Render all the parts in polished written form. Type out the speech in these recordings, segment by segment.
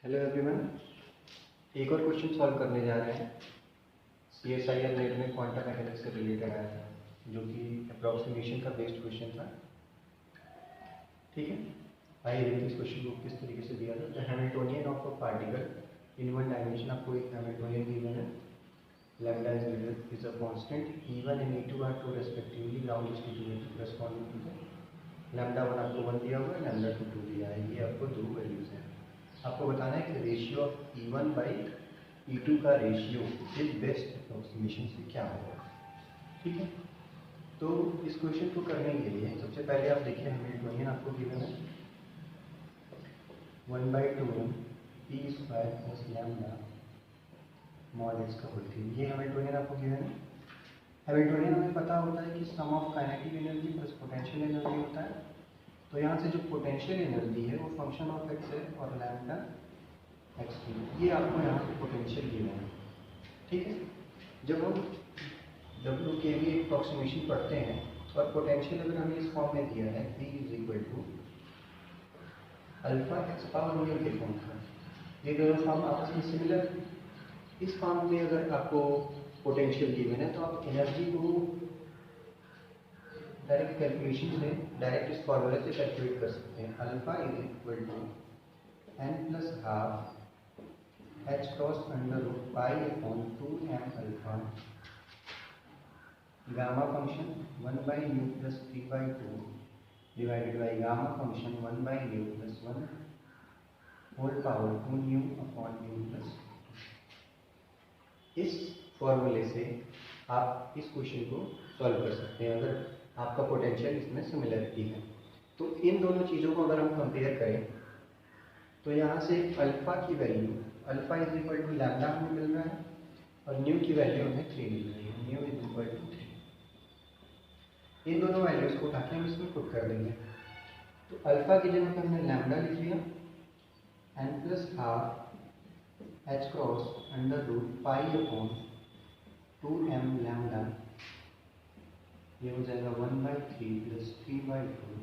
Hello everyone, एक और question solve करने जा रहे हैं। CSIR नेट में क्वांटम मैकेनिक्स से रिलेटेड आया था, जो कि अप्रॉक्सीमेशन का बेस्ड क्वेश्चन था। ठीक है, आइए देखते इस क्वेश्चन को किस तरीके से दिया था। The Hamiltonian of a particle in one dimension, आपको एक हैमिल्टोनियन गिवन है। Lambda is a constant, E1 and E2 are two respectively ground state corresponding to the lambda 1 आपको 1 दिया हुआ है, लैम्डा 2 दिया है। ये आपको दो वैल्यूज हैं। आपको बताना है कि ratio of E1 by E2 का रेशियो इस बेस्ट अप्रोक्सीमेशन से क्या होगा। ठीक है, तो इस क्वेश्चन को करने के लिए सबसे पहले आप देखिए हैमिल्टोनियन आपको गिवन है 1/2m p square plus lambda mod x का होल क्यूब। ये हैमिल्टोनियन आपको गिवन है। हैमिल्टोनियन हमें पता होता है कि sum of kinetic energy plus potential energy होता है। तो यहाँ से जो पोटेंशियल एनर्जी है वो फंक्शन ऑफ x है और लैम्डा x क्यूब, ये आपको यहाँ पे पोटेंशियल गिवन है। ठीक है, जब हम W के लिए अप्रॉक्सीमेशन पढ़ते हैं और पोटेंशियल अगर हमें इस फॉर्म में दिया है V is equal to alpha x power nu के फॉर्म का, ये दोनों फॉर्म आपस में सिमिलर। इस फॉर्म में अगर आपको पोटेंशियल गिवन है तो आप एनर्जी को डायरेक्ट कैलकुलेशन से, डायरेक्ट इस फॉर्मूले से कैलकुलेट कर सकते हैं। Alpha is equal to n plus half h cross under root pi upon 2m alpha gamma function 1/u plus 3/2 divided by gamma function 1/u plus 1 whole power 2u upon u plus. इस फॉर्मूले से आप इस question को solve कर सकते हैं अगर आपका पोटेंशियल इसमें सिमिलरिटी है। तो इन दोनों चीज़ों को अगर हम कंपेयर करें तो यहाँ से अल्फा की value alpha is equal to lambda हमें मिल रहा है और न्यू की वैल्यू हमें 3 मिल रही है। Nu is equal to 3। इन दोनों वैल्यूज को उठाकर हम इसमें पुट कर देंगे। तो अल्फा की जगह पर हमने लैम्डा लिख लिया n plus half h cross under root pi upon 2m lambda, ये हो जाएगा 1/3 प्लस 3/2,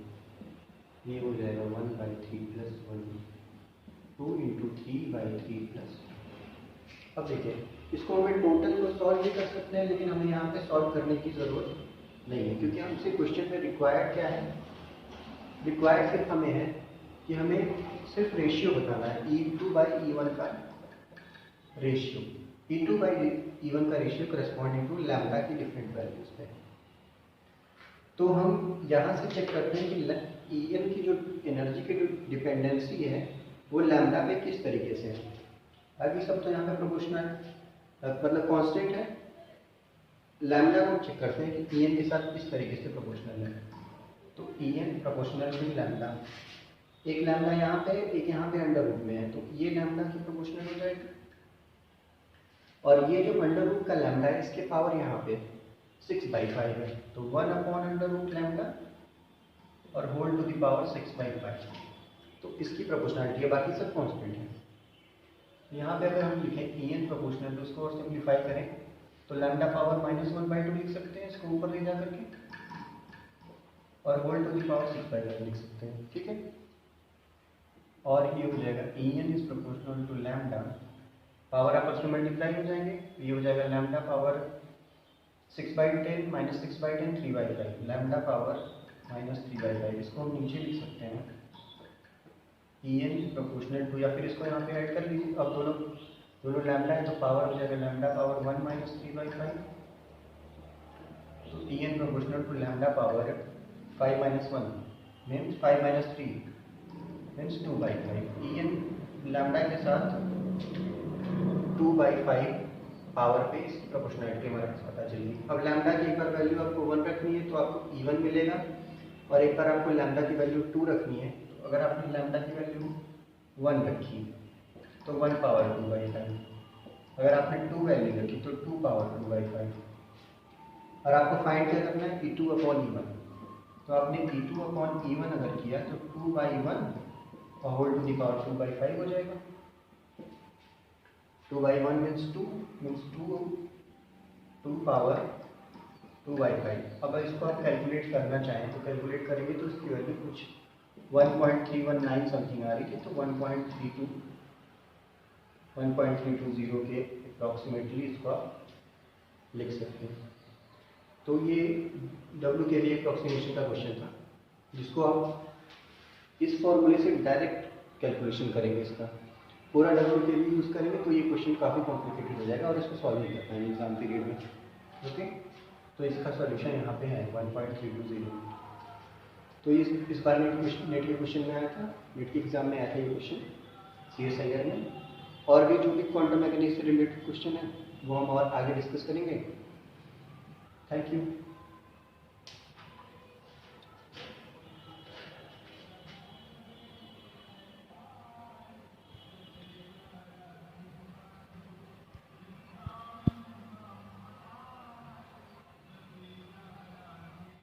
ये हो जाएगा 1/3 प्लस 1, 2 इंटू 3/3 प्लस। अब देखिए, इसको हमें टोटल को सॉल्व भी कर सकते हैं, लेकिन हमें यहाँ पे सॉल्व करने की ज़रूरत नहीं है, क्योंकि हमसे क्वेश्चन में रिक्वायर्ड क्या है। रिक्वायर्ड सिर्फ हमें है कि हमें सिर्फ रेशियो बताना है, E2 बाई E1 का रेशियो। E2 बाई E1 का रेशियो करस्पॉन्डिंग टू लैम्डा की डिफरेंट वैल्यूज पे। तो हम यहाँ से चेक करते हैं कि En की जो एनर्जी की जो डिपेंडेंसी है वो लैम्डा पे किस तरीके से है। बाकी सब तो यहाँ पे प्रोपोर्शनल मतलब कांस्टेंट है। लैम्डा को चेक करते हैं कि En के साथ किस तरीके से प्रोपोर्शनल है। तो En प्रोपोर्शनल टू लैम्डा, एक लैम्डा यहाँ पे एक यहाँ पे अंडर रूट में है, तो ये लैम्डा की प्रोपोर्शनल हो जाएगी। और ये जो अंडर रूट का लैम्डा है इसके पावर यहाँ पे 6/5 है, तो 1 अपॉन अंडर रूट लैम्डा और होल टू द पावर 6/5, तो इसकी प्रोपोर्शनलिटी है। बाकी सब कांस्टेंट है। यहाँ पे अगर हम लिखें En प्रोपोर्शनल तो उसको और सिंप्लीफाई करें तो लैम्डा पावर -1/2 लिख सकते हैं, इसको ऊपर ले जा करके, और होल टू द पावर 6/5 लिख सकते हैं। ठीक है, और ये हो जाएगा En is proportional to lambda, power आपस में मल्टीप्लाई हो जाएंगे, तो ये हो जाएगा lambda power 6/10 minus 6/10 3/5, lambda power -3/5। इसको हम नीचे लिख सकते हैं En प्रोपोर्शनल टू, या फिर इसको यहाँ पे ऐड कर लीजिए। अब दोनों लैम्डा है तो पावर हो जाएगा लैम्डा पावर 1 माइनस 3/5, तो En proportional to lambda power 5 minus 1 means 5 minus 3 means 2/5। En lambda के साथ 2/5 पावर पे इसकी प्रोपोर्शनलिटी हमारे पास पता चलेगी। अब लैम्डा की एक बार वैल्यू आपको 1 रखनी है तो आपको E1 मिलेगा, और एक बार आपको लैम्डा की वैल्यू 2 रखनी है, तो अगर आपने लैम्डा की वैल्यू 1 रखी तो 1 पावर 2/5, अगर आपने 2 वैल्यू रखी तो 2 पावर 2/5, और आपको फाइंड क्या करना है E2 अपॉन E1। तो आपने E2 अपॉन E1 अगर किया तो 2/1 और होल टू द पावर 2/5 हो जाएगा। 2/1 मीन्स 2 मीन्स 2 पावर 2/5। अब इसको आप कैलकुलेट करना चाहें तो कैलकुलेट करेंगे तो इसकी वैल्यू कुछ 1.319 समथिंग आ रही थी, तो 1.32 1.320 के अप्रॉक्सीमेटली इसको आप लिख सकते हैं। तो ये W के लिए अप्रॉक्सीमेशन का क्वेश्चन था, जिसको आप इस फॉर्मूले से डायरेक्ट कैलकुलेशन करेंगे। इसका पूरा W के लिए यूज़ करेंगे तो ये क्वेश्चन काफ़ी कॉम्प्लिकेटेड हो जाएगा और इसको सॉल्व नहीं कर पाएंगे एग्जाम पीरियड में। ओके, तो इसका सॉल्यूशन यहाँ पे है 1.320। तो इस बार नेट के क्वेश्चन में आया था, नेट के एग्जाम में आया था ये क्वेश्चन CSIR में। और भी जो भी क्वांटम मैकेनिक्स से रिलेटेड क्वेश्चन है वो हम और आगे डिस्कस करेंगे। Thank you.